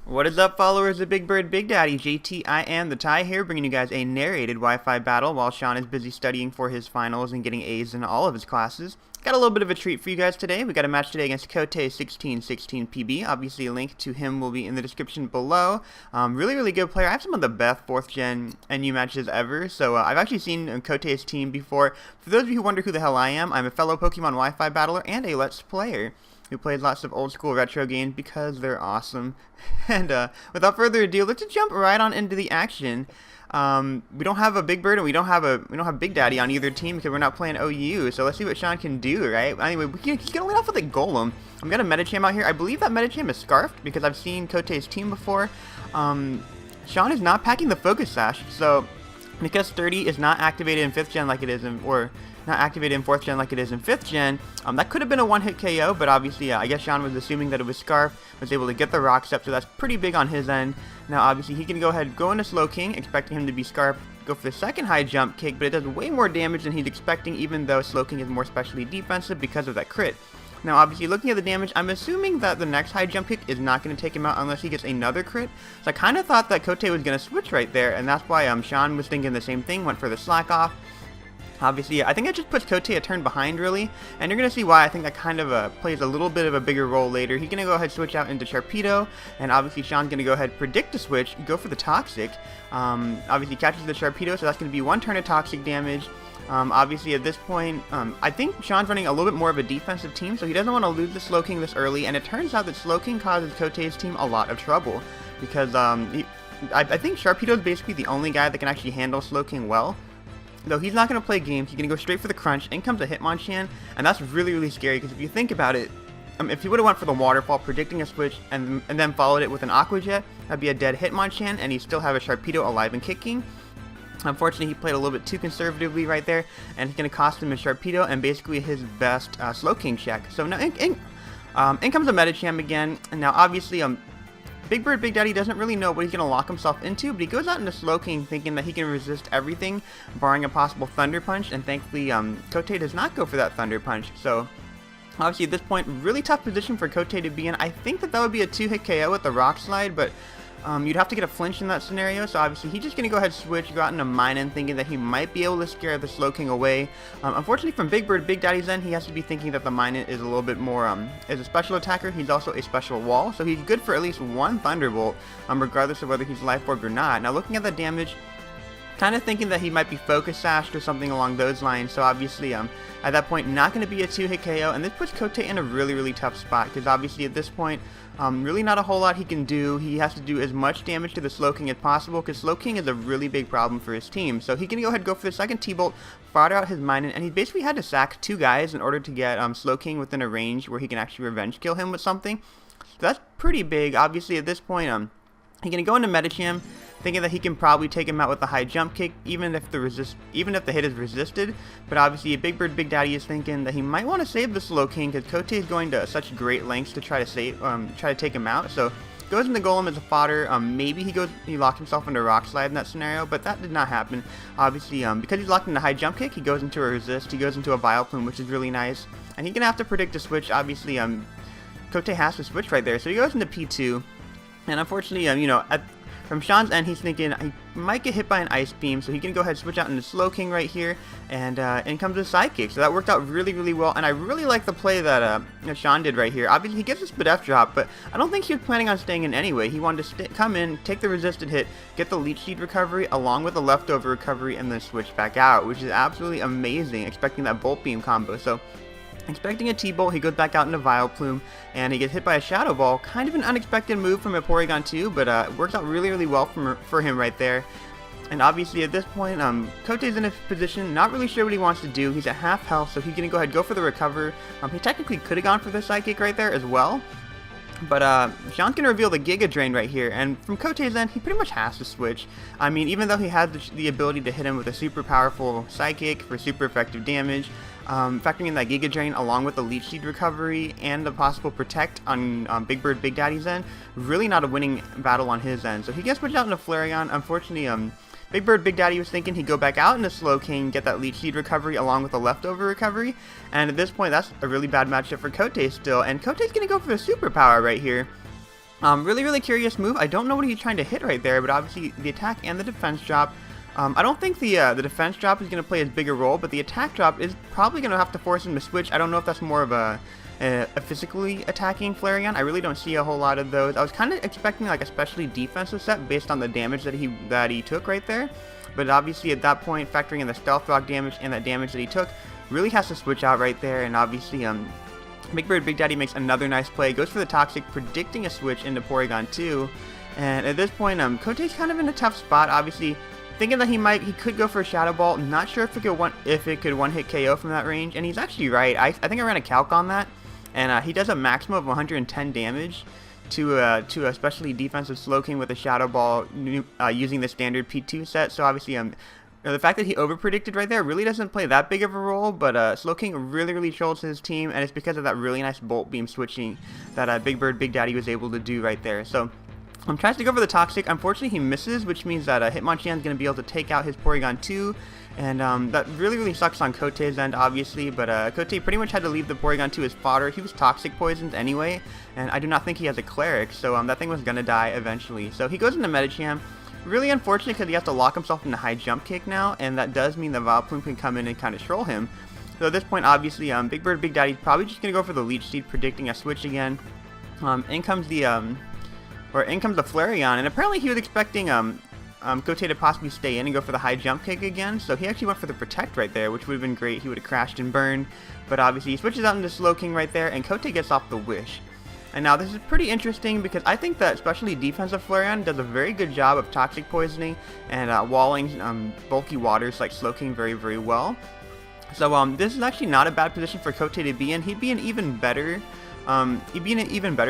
What is up, followers of BigBirdBigDaddy? JT, I am the tie here, bringing you guys a narrated Wi-Fi battle while Sean is busy studying for his finals and getting A's in all of his classes. Got a little bit of a treat for you guys today. We got a match today against Cote1616pb. Obviously, a link to him will be in the description below. Really good player. I have some of the best 4th gen NU matches ever. So I've actually seen Cote's team before. For those of you who wonder who the hell I am, I'm a fellow Pokemon Wi-Fi battler and a Let's Player who plays lots of old school retro games because they're awesome. And without further ado, let's just jump right on into the action. We don't have a Big Bird and we don't have Big Daddy on either team because we're not playing OU. So let's see what Sean can do, right? Anyway, he's gonna lead off with a Golem. I'm gonna Medicham out here. I believe that Medicham is Scarfed because I've seen Cote's team before. Sean is not packing the Focus Sash, so because 30 is not activated in 5th gen like it is in, or not activated in 4th gen like it is in 5th gen, that could have been a one-hit KO, but obviously I guess Sean was assuming that it was Scarf, was able to get the Rock Step, so that's pretty big on his end. Now obviously he can go ahead, go into Slowking, expecting him to be Scarf, go for the second high jump kick, but it does way more damage than he's expecting, even though Slowking is more specially defensive because of that crit. Now obviously looking at the damage, I'm assuming that the next high jump kick is not going to take him out unless he gets another crit. So I kind of thought that Cote was going to switch right there, and that's why Sean was thinking the same thing, went for the slack off. Obviously, I think it just puts Cote a turn behind, really, and you're going to see why I think that kind of plays a little bit of a bigger role later. He's going to go ahead and switch out into Sharpedo, and obviously Sean's going to go ahead and predict the switch, go for the Toxic. Obviously catches the Sharpedo, so that's going to be 1 turn of Toxic damage. Obviously at this point, I think Sean's running a little bit more of a defensive team, so he doesn't want to lose the Slowking this early, and it turns out that Slowking causes Cote's team a lot of trouble, because I think Sharpedo is basically the only guy that can actually handle Slowking well. Though he's not going to play games, he's going to go straight for the crunch. In comes a Hitmonchan, and that's really scary, because if you think about it, if he would have went for the Waterfall, predicting a switch, and then followed it with an Aqua Jet, that'd be a dead Hitmonchan, and he'd still have a Sharpedo alive and kicking. Unfortunately, he played a little bit too conservatively right there, and it's going to cost him a Sharpedo and basically his best Slowking check. So now in comes a Medicham again, and now obviously BigBirdBigDaddy doesn't really know what he's going to lock himself into, but he goes out into Slowking thinking that he can resist everything, barring a possible Thunder Punch, and thankfully Cote does not go for that Thunder Punch. So obviously at this point, really tough position for Cote to be in. I think that would be a 2-hit KO with the Rock Slide, but you'd have to get a flinch in that scenario, so obviously he's just going to go ahead switch, go out into Minun, thinking that he might be able to scare the Slowking away. Unfortunately from BigBirdBigDaddy's end, he has to be thinking that the Minun is a little bit more, is a special attacker. He's also a special wall, so he's good for at least 1 Thunderbolt, regardless of whether he's Life Orb or not. Now looking at the damage, kind of thinking that he might be Focus Sashed or something along those lines, so obviously at that point not going to be a 2-hit KO, and this puts Cote in a really tough spot, because obviously at this point really not a whole lot he can do. He has to do as much damage to the Slowking as possible, because Slowking is a really big problem for his team. So he can go ahead and go for the second T-Bolt, fire out his Minun, and he basically had to sack 2 guys in order to get Slowking within a range where he can actually revenge kill him with something. So that's pretty big. Obviously at this point he's going to go into Medicham, thinking that he can probably take him out with a high jump kick, even if the hit is resisted. But obviously, BigBirdBigDaddy is thinking that he might want to save the Slowking, because Cote is going to such great lengths to try to take him out. So goes into Golem as a fodder. Maybe he locked himself into Rock Slide in that scenario, but that did not happen. Obviously, because he's locked into high jump kick, he goes into a resist. He goes into a Vileplume, which is really nice, and he's gonna have to predict a switch. Obviously, Cote has to switch right there, so he goes into P2. And unfortunately, from Sean's end, he's thinking he might get hit by an Ice Beam, so he can go ahead and switch out into Slowking right here, and in comes a Sidekick. So that worked out really well, and I really like the play that Sean did right here. Obviously, he gets a Spadef drop, but I don't think he was planning on staying in anyway. He wanted to come in, take the resisted hit, get the Leech Seed recovery, along with the leftover recovery, and then switch back out, which is absolutely amazing, expecting that Bolt Beam combo. So expecting a T-Bolt, he goes back out into Vileplume, and he gets hit by a Shadow Ball. Kind of an unexpected move from a Porygon 2, but it works out really well for him right there. And obviously at this point, Cote's in a position, not really sure what he wants to do. He's at half health, so he's going to go ahead and go for the recover. He technically could have gone for the Psychic right there as well. But Sean's going to reveal the Giga Drain right here, and from Cote's end, he pretty much has to switch. I mean, even though he has the ability to hit him with a super powerful Psychic for super effective damage, factoring in that Giga Drain along with the Leech Seed recovery and the possible Protect on BigBirdBigDaddy's end, really not a winning battle on his end. So he gets switched out into Flareon. Unfortunately, BigBirdBigDaddy was thinking he'd go back out into Slowking, get that Leech Seed recovery along with the leftover recovery, and at this point that's a really bad matchup for Cote still, and Cote's going to go for the superpower right here. Really curious move. I don't know what he's trying to hit right there, but obviously the attack and the defense drop. I don't think the defense drop is going to play as big a role, but the attack drop is probably going to have to force him to switch. I don't know if that's more of a physically attacking Flareon. I really don't see a whole lot of those. I was kind of expecting like a specially defensive set based on the damage that he took right there, but obviously at that point, factoring in the stealth rock damage and that damage that he took, really has to switch out right there. And obviously BigBirdBigDaddy makes another nice play, goes for the Toxic, predicting a switch into Porygon 2, and at this point Cote's kind of in a tough spot, obviously thinking that he could go for a Shadow Ball. Not sure if it could one-hit KO from that range, and he's actually right. I think I ran a calc on that, and he does a maximum of 110 damage to a specially defensive Slowking with a Shadow Ball using the standard P2 set. So obviously the fact that he overpredicted right there really doesn't play that big of a role, but Slowking really trolls his team, and it's because of that really nice Bolt Beam switching that BigBirdBigDaddy was able to do right there. So tries to go for the Toxic. Unfortunately, he misses, which means that Hitmonchan is going to be able to take out his Porygon 2, and that really sucks on Cote's end, obviously, but Cote pretty much had to leave the Porygon 2 as fodder. He was Toxic poisoned anyway, and I do not think he has a Cleric, so that thing was going to die eventually. So he goes into Medicham. Really unfortunate because he has to lock himself into High Jump Kick now, and that does mean that Vileplume can come in and kind of troll him. So at this point, obviously, BigBirdBigDaddy is probably just going to go for the Leech Seed, predicting a switch again. In comes the Flareon, and apparently he was expecting Cote to possibly stay in and go for the High Jump Kick again, so he actually went for the Protect right there, which would have been great. He would have crashed and burned, but obviously he switches out into Slowking right there, and Cote gets off the Wish. And now this is pretty interesting because I think that especially defensive Flareon does a very good job of Toxic poisoning and walling bulky waters like Slowking very well. So this is actually not a bad position for Cote to be in. He'd be in an even better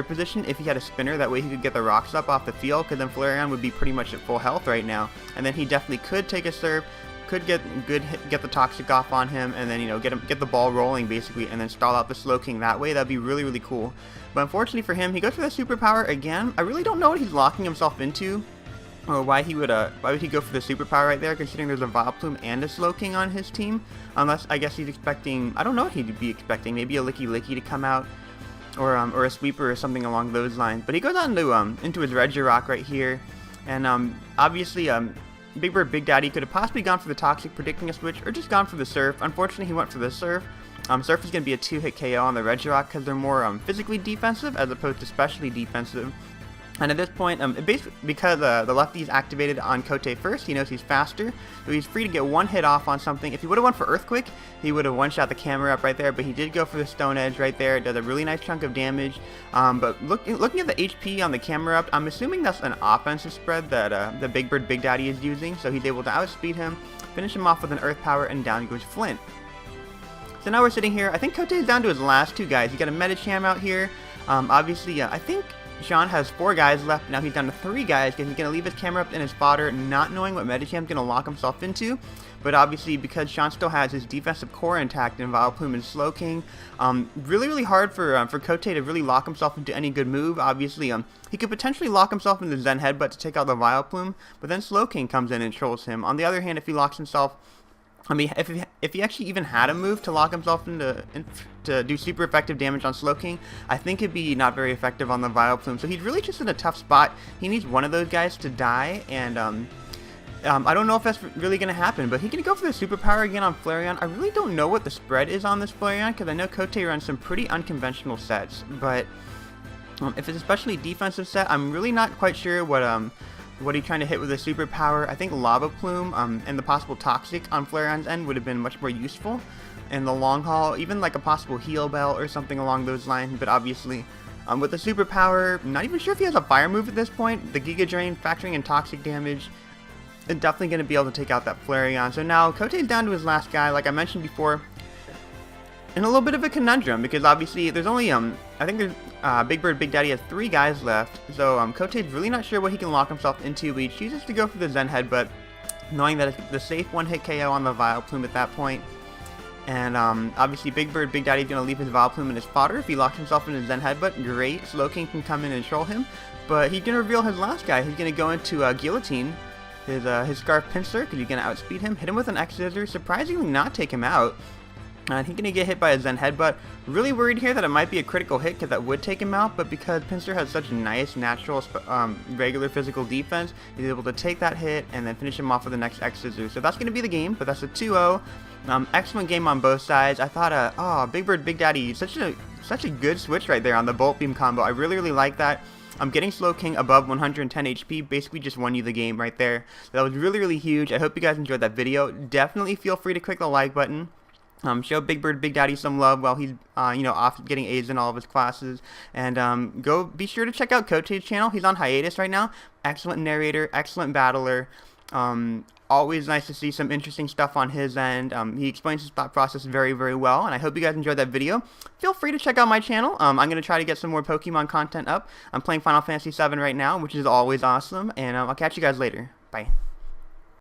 position if he had a spinner. That way he could get the rocks up off the field, because then Flareon would be pretty much at full health right now, and then he definitely could take a serve, could get the Toxic off on him, and then get the ball rolling basically, and then stall out the Slowking that way. That'd be really cool. But unfortunately for him, he goes for the Superpower again. I really don't know what he's locking himself into, or why he would he go for the Superpower right there, considering there's a Vileplume and a Slowking on his team. Unless I guess he's expecting, I don't know what he'd be expecting, maybe a Licky to come out, or a Sweeper or something along those lines. But he goes on into his Regirock right here, and obviously BigBirdBigDaddy could have possibly gone for the Toxic, predicting a switch, or just gone for the Surf. Unfortunately, he went for the Surf. Surf is going to be a 2-hit KO on the Regirock because they're more physically defensive as opposed to specially defensive. And at this point, because the lefty is activated on Cote first, he knows he's faster, so he's free to get one hit off on something. If he would have went for Earthquake, he would have one-shot the camera up right there, but he did go for the Stone Edge right there. It does a really nice chunk of damage. But looking at the HP on the camera up, I'm assuming that's an offensive spread that the BigBirdBigDaddy is using, so he's able to outspeed him, finish him off with an Earth Power, and down goes Flint. So now we're sitting here. I think Cote is down to his last two guys. He got a Medicham out here. Obviously, I think Sean has 4 guys left. Now he's down to 3 guys because he's going to leave his camera up in his fodder, not knowing what Medicham's going to lock himself into. But obviously, because Sean still has his defensive core intact in Vileplume and Slowking, really hard for Cote to really lock himself into any good move. Obviously, he could potentially lock himself into Zen Headbutt to take out the Vileplume, but then Slowking comes in and trolls him. On the other hand, if he locks himself, I mean, if he actually even had a move to lock himself to do super effective damage on Slowking, I think it'd be not very effective on the Vileplume. So he's really just in a tough spot. He needs one of those guys to die, and I don't know if that's really going to happen, but he can go for the Superpower again on Flareon. I really don't know what the spread is on this Flareon, because I know Cote runs some pretty unconventional sets, but if it's especially defensive set, I'm really not quite sure what he's trying to hit with a Superpower. I think Lava Plume and the possible Toxic on Flareon's end would have been much more useful in the long haul, even like a possible Heal Bell or something along those lines. But obviously, with the Superpower, I'm not even sure if he has a Fire move at this point. The Giga Drain, factoring in Toxic damage, is definitely going to be able to take out that Flareon. So now Cote's down to his last guy, like I mentioned before, in a little bit of a conundrum, because obviously there's only I think there's BigBirdBigDaddy has 3 guys left, so Cote's really not sure what he can lock himself into, but he chooses to go for the Zen Headbutt, knowing that it's the safe one-hit KO on the Vileplume at that point. And obviously BigBirdBigDaddy is going to leave his Vileplume in his fodder. If he locks himself in his Zen Headbutt, great, Slowking can come in and troll him, but he's going to reveal his last guy. He's going to go into Guillotine, his Scarf Pinsir, because he's going to outspeed him, hit him with an X-Scissor, surprisingly not take him out. He's going to get hit by a Zen Headbutt. Really worried here that it might be a critical hit because that would take him out, but because Pincer has such nice natural regular physical defense, he's able to take that hit and then finish him off with the next X Scissor. So that's going to be the game, but that's a 2-0. Excellent game on both sides. I thought, Big Bird Big Daddy, such a good switch right there on the Bolt Beam combo. I really like that. Getting Slow King above 110 HP basically just won you the game right there. So that was really huge. I hope you guys enjoyed that video. Definitely feel free to click the like button. Show Big Bird Big Daddy some love while he's off getting A's in all of his classes, and be sure to check out Cote's channel. He's on hiatus right now. Excellent narrator, excellent battler. Always nice to see some interesting stuff on his end. He explains his thought process very well, and I hope you guys enjoyed that video. Feel free to check out my channel. I'm going to try to get some more Pokemon content up. I'm playing Final Fantasy VII right now, which is always awesome, and I'll catch you guys later. Bye.